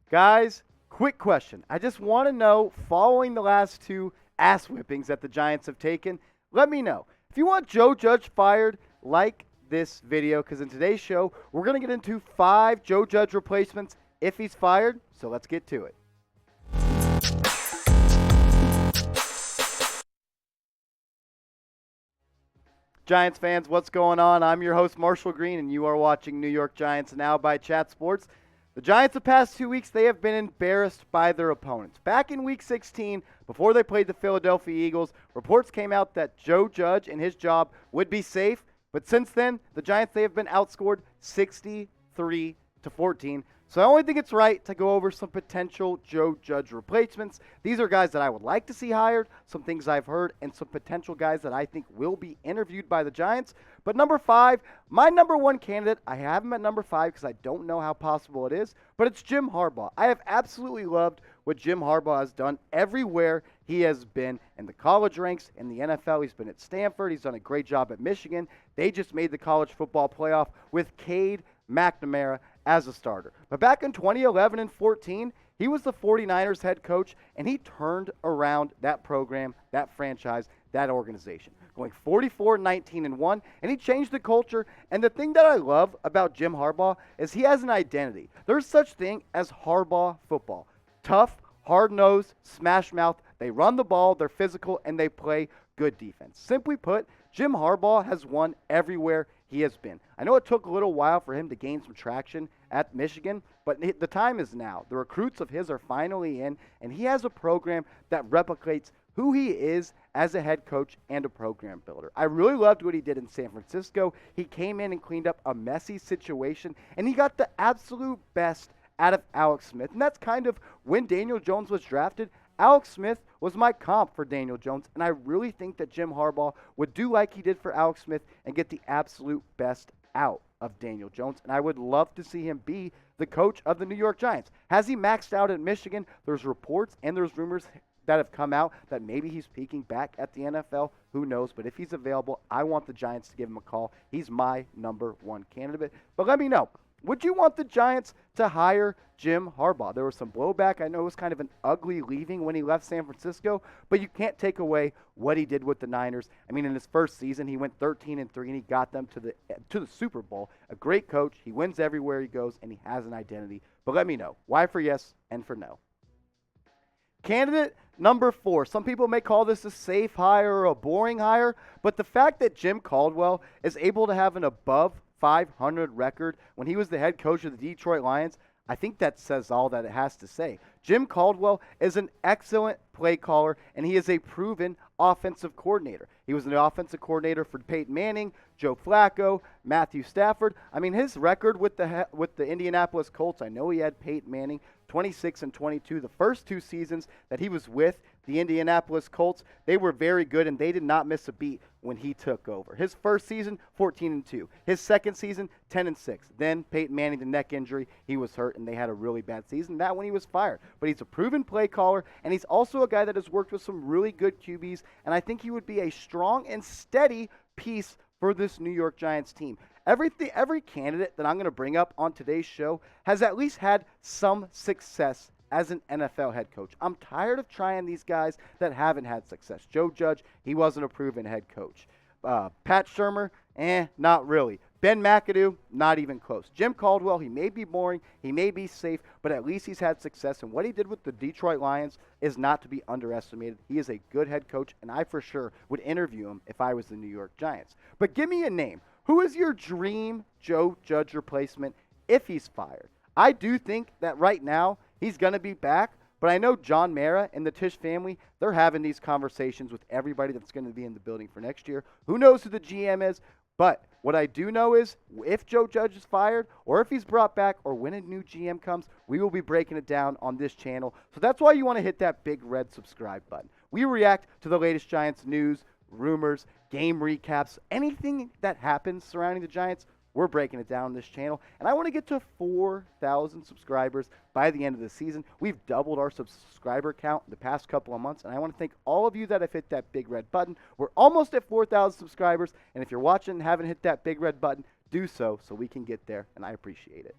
Guys, quick question. I just want to know, following the last two ass whippings that the Giants have taken, let me know. If you want Joe Judge fired, like this video, because in today's show, we're going to get into 5 Joe Judge replacements if he's fired. So let's get to it. Giants fans, what's going on? I'm your host, Marshall Green, and you are watching New York Giants Now by Chat Sports. The Giants the past 2 weeks, they have been embarrassed by their opponents. Back in Week 16, before they played the Philadelphia Eagles, reports came out that Joe Judge and his job would be safe. But since then, the Giants, they have been outscored 63-14. So I only think it's right to go over some potential Joe Judge replacements. These are guys that I would like to see hired, some things I've heard, and some potential guys that I think will be interviewed by the Giants. But number 5, my number 1 candidate, I have him at number 5 because I don't know how possible it is, but it's Jim Harbaugh. I have absolutely loved what Jim Harbaugh has done everywhere he has been in the college ranks, in the NFL. He's been at Stanford. He's done a great job at Michigan. They just made the college football playoff with Cade McNamara as a starter. But back in 2011 and 14, he was the 49ers head coach, and he turned around that program, that franchise, that organization, going 44-19-1, and he changed the culture. And the thing that I love about Jim Harbaugh is he has an identity. There's such thing as Harbaugh football. Tough, hard-nosed, smash-mouth. They run the ball, they're physical, and they play good defense. Simply put, Jim Harbaugh has won everywhere he has been. I know it took a little while for him to gain some traction at Michigan, but the time is now. The recruits of his are finally in, and he has a program that replicates who he is as a head coach and a program builder. I really loved what he did in San Francisco. He came in and cleaned up a messy situation, and he got the absolute best out of Alex Smith. And that's kind of when Daniel Jones was drafted. Alex Smith was my comp for Daniel Jones, and I really think that Jim Harbaugh would do like he did for Alex Smith and get the absolute best out of Daniel Jones, and I would love to see him be the coach of the New York Giants. Has he maxed out at Michigan? There's reports and there's rumors that have come out that maybe he's peeking back at the NFL. Who knows? But if he's available, I want the Giants to give him a call. He's my number 1 candidate. But let me know. Would you want the Giants to hire Jim Harbaugh? There was some blowback. I know it was kind of an ugly leaving when he left San Francisco, but you can't take away what he did with the Niners. I mean, in his first season, he went 13-3, and he got them to the Super Bowl. A great coach. He wins everywhere he goes, and he has an identity. But let me know. Why for yes and for no? Candidate number 4. Some people may call this a safe hire or a boring hire, but the fact that Jim Caldwell is able to have an above 500 record when he was the head coach of the Detroit Lions, I think that says all that it has to say. Jim Caldwell is an excellent play caller, and he is a proven offensive coordinator. He was an offensive coordinator for Peyton Manning, Joe Flacco, Matthew Stafford. I mean, his record with the Indianapolis Colts, I know he had Peyton Manning, 26-22. The first 2 seasons that he was with the Indianapolis Colts, they were very good, and they did not miss a beat when he took over. His first season, 14-2. His second season, 10-6. Then Peyton Manning, the neck injury, he was hurt, and they had a really bad season. That one he was fired. But he's a proven play caller, and he's also a guy that has worked with some really good QBs, and I think he would be a strong and steady piece for this New York Giants team. Every candidate that I'm going to bring up on today's show has at least had some success as an NFL head coach. I'm tired of trying these guys that haven't had success. Joe Judge, he wasn't a proven head coach. Pat Shurmur, not really. Ben McAdoo, not even close. Jim Caldwell, he may be boring, he may be safe, but at least he's had success. And what he did with the Detroit Lions is not to be underestimated. He is a good head coach, and I for sure would interview him if I was the New York Giants. But give me a name. Who is your dream Joe Judge replacement if he's fired? I do think that right now he's going to be back, but I know John Mara and the Tisch family, they're having these conversations with everybody that's going to be in the building for next year. Who knows who the GM is? But what I do know is if Joe Judge is fired or if he's brought back or when a new GM comes, we will be breaking it down on this channel. So that's why you want to hit that big red subscribe button. We react to the latest Giants news, rumors, game recaps, anything that happens surrounding the Giants. We're breaking it down on this channel, and I want to get to 4,000 subscribers by the end of the season. We've doubled our subscriber count in the past couple of months, and I want to thank all of you that have hit that big red button. We're almost at 4,000 subscribers, and if you're watching and haven't hit that big red button, do so we can get there, and I appreciate it.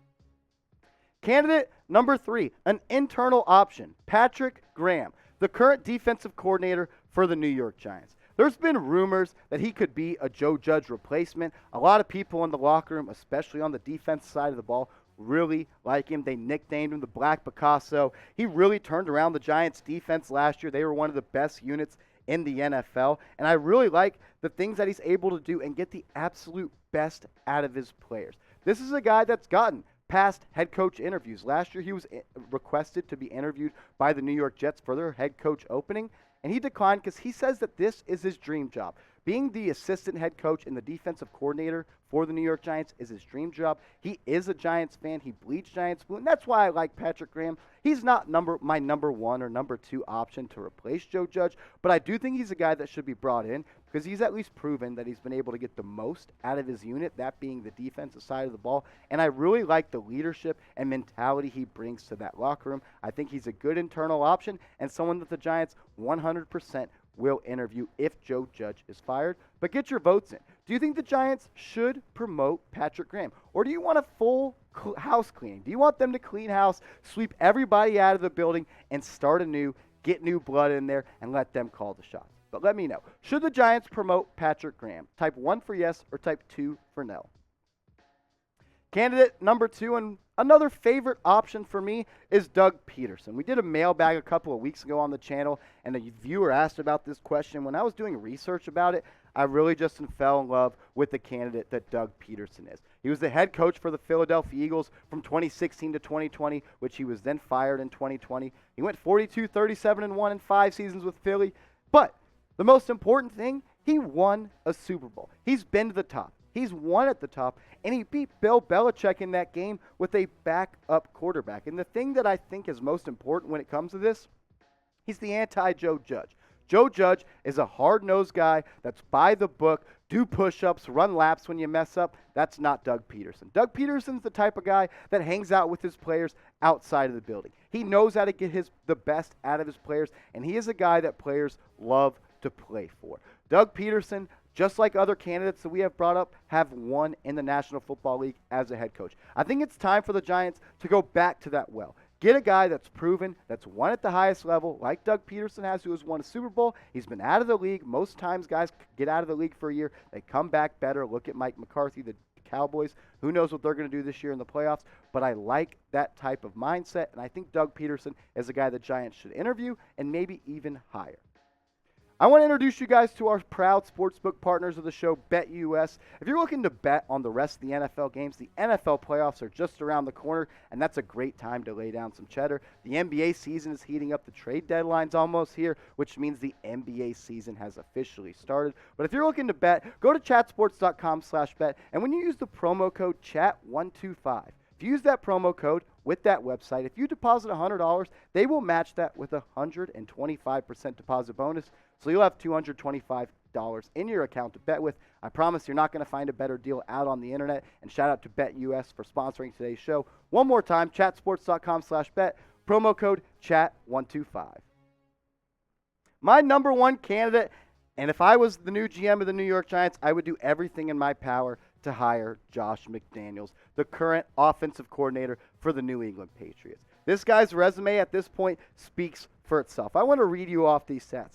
Candidate number 3, an internal option, Patrick Graham, the current defensive coordinator for the New York Giants. There's been rumors that he could be a Joe Judge replacement. A lot of people in the locker room, especially on the defensive side of the ball, really like him. They nicknamed him the Black Picasso. He really turned around the Giants' defense last year. They were one of the best units in the NFL, and I really like the things that he's able to do and get the absolute best out of his players. This is a guy that's gotten past head coach interviews. Last year, he was requested to be interviewed by the New York Jets for their head coach opening, and he declined because he says that this is his dream job. Being the assistant head coach and the defensive coordinator for the New York Giants is his dream job. He is a Giants fan. He bleeds Giants blue, and that's why I like Patrick Graham. He's not my number 1 or number 2 option to replace Joe Judge, but I do think he's a guy that should be brought in because he's at least proven that he's been able to get the most out of his unit, that being the defensive side of the ball. And I really like the leadership and mentality he brings to that locker room. I think he's a good internal option and someone that the Giants 100% will interview if Joe Judge is fired. But get your votes in. Do you think the Giants should promote Patrick Graham? Or do you want a full house cleaning? Do you want them to clean house, sweep everybody out of the building, and start anew, get new blood in there, and let them call the shots? But let me know. Should the Giants promote Patrick Graham? Type 1 for yes or type 2 for no. Candidate number 2, and another favorite option for me, is Doug Pederson. We did a mailbag a couple of weeks ago on the channel, and a viewer asked about this question. When I was doing research about it, I really just fell in love with the candidate that Doug Pederson is. He was the head coach for the Philadelphia Eagles from 2016 to 2020, which he was then fired in 2020. He went 42-37-1 in 5 seasons with Philly. But the most important thing, he won a Super Bowl. He's been to the top. He's won at the top, and he beat Bill Belichick in that game with a backup quarterback. And the thing that I think is most important when it comes to this, he's the anti-Joe Judge. Joe Judge is a hard-nosed guy that's by the book, do push-ups, run laps when you mess up. That's not Doug Pederson. Doug Pederson's the type of guy that hangs out with his players outside of the building. He knows how to get the best out of his players, and he is a guy that players love to play for. Doug Pederson, just like other candidates that we have brought up, have won in the National Football League as a head coach. I think it's time for the Giants to go back to that well. Get a guy that's proven, that's won at the highest level, like Doug Pederson has, who has won a Super Bowl. He's been out of the league. Most times guys get out of the league for a year. They come back better. Look at Mike McCarthy, the Cowboys. Who knows what they're going to do this year in the playoffs, but I like that type of mindset, and I think Doug Pederson is a guy the Giants should interview and maybe even hire. I want to introduce you guys to our proud sportsbook partners of the show, BetUS. If you're looking to bet on the rest of the NFL games, the NFL playoffs are just around the corner, and that's a great time to lay down some cheddar. The NBA season is heating up. The trade deadline's almost here, which means the NBA season has officially started. But if you're looking to bet, go to chatsports.com/bet, and when you use the promo code CHAT125, if you use that promo code with that website, if you deposit $100, they will match that with a 125% deposit bonus. So you'll have $225 in your account to bet with. I promise you're not going to find a better deal out on the internet. And shout out to BetUS for sponsoring today's show. One more time, chatsports.com/bet, promo code CHAT125. My number 1 candidate, and if I was the new GM of the New York Giants, I would do everything in my power to hire Josh McDaniels, the current offensive coordinator for the New England Patriots. This guy's resume at this point speaks for itself. I want to read you off these stats.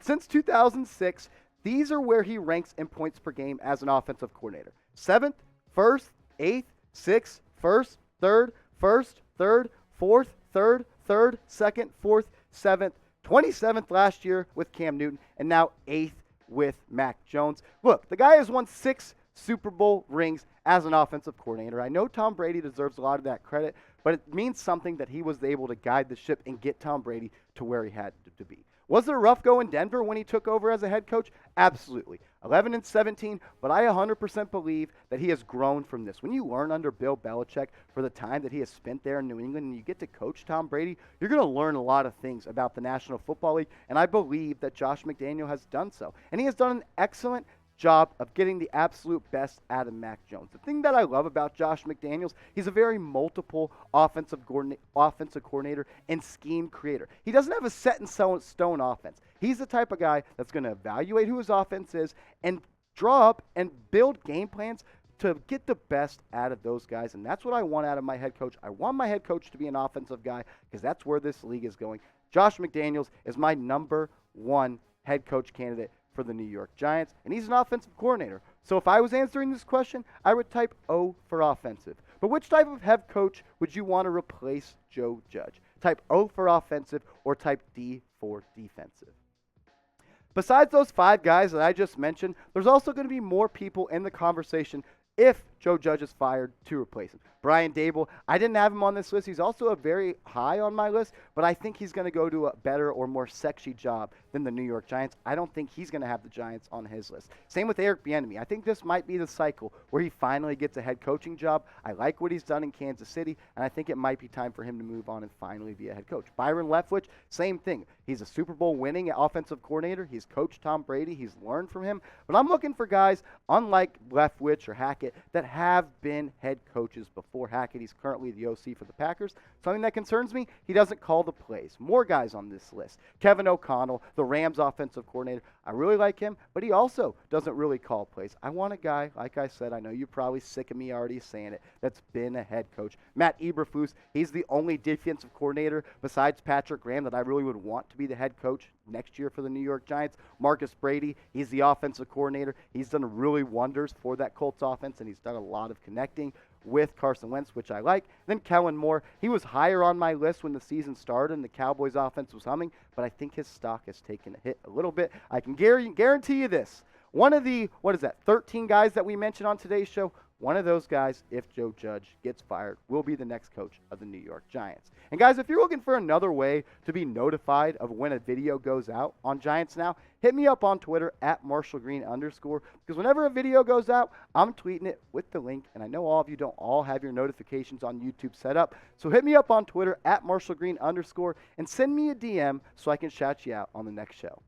Since 2006, these are where he ranks in points per game as an offensive coordinator. 7th, 1st, 8th, 6th, 1st, 3rd, 1st, 3rd, 4th, 3rd, 3rd, 2nd, 4th, 7th, 27th last year with Cam Newton, and now 8th with Mac Jones. Look, the guy has won 6 Super Bowl rings as an offensive coordinator. I know Tom Brady deserves a lot of that credit, but it means something that he was able to guide the ship and get Tom Brady to where he had to be. Was it a rough go in Denver when he took over as a head coach? Absolutely. 11-17, but I 100% believe that he has grown from this. When you learn under Bill Belichick for the time that he has spent there in New England and you get to coach Tom Brady, you're going to learn a lot of things about the National Football League, and I believe that Josh McDaniel has done so. And he has done an excellent job of getting the absolute best out of Mac Jones. The thing that I love about Josh McDaniels, he's a very multiple offensive coordinator and scheme creator. He doesn't have a set-in-stone offense. He's the type of guy that's going to evaluate who his offense is and draw up and build game plans to get the best out of those guys, and that's what I want out of my head coach. I want my head coach to be an offensive guy because that's where this league is going. Josh McDaniels is my number one head coach candidate for the New York Giants, and he's an offensive coordinator. So if I was answering this question, I would type O for offensive. But which type of head coach would you want to replace Joe Judge? Type O for offensive or type D for defensive. Besides those 5 guys that I just mentioned, there's also going to be more people in the conversation if Joe Judge is fired to replace him. Brian Dable, I didn't have him on this list. He's also a very high on my list, but I think he's going to go to a better or more sexy job than the New York Giants. I don't think he's going to have the Giants on his list. Same with Eric Bieniemy. I think this might be the cycle where he finally gets a head coaching job. I like what he's done in Kansas City, and I think it might be time for him to move on and finally be a head coach. Byron Leftwich, same thing. He's a Super Bowl winning offensive coordinator. He's coached Tom Brady. He's learned from him. But I'm looking for guys, unlike Leftwich or Hackett, that have been head coaches before. Hackett, he's currently the OC for the Packers. Something that concerns me, he doesn't call the plays. More guys on this list. Kevin O'Connell, the Rams offensive coordinator. I really like him, but he also doesn't really call plays. I want a guy, like I said, I know you're probably sick of me already saying it, that's been a head coach. Matt Eberflus, he's the only defensive coordinator besides Patrick Graham that I really would want to be the head coach next year for the New York Giants. Marcus Brady, he's the offensive coordinator. He's done really wonders for that Colts offense, and he's done a lot of connecting with Carson Wentz, which I like. Then Kellen Moore, he was higher on my list when the season started and the Cowboys offense was humming, but I think his stock has taken a hit a little bit. I can guarantee you this. One of the, 13 guys that we mentioned on today's show, one of those guys, if Joe Judge gets fired, will be the next coach of the New York Giants. And guys, if you're looking for another way to be notified of when a video goes out on Giants Now, hit me up on Twitter at @MarshallGreen_, because whenever a video goes out, I'm tweeting it with the link, and I know all of you don't all have your notifications on YouTube set up, so hit me up on Twitter at @MarshallGreen_, and send me a DM so I can shout you out on the next show.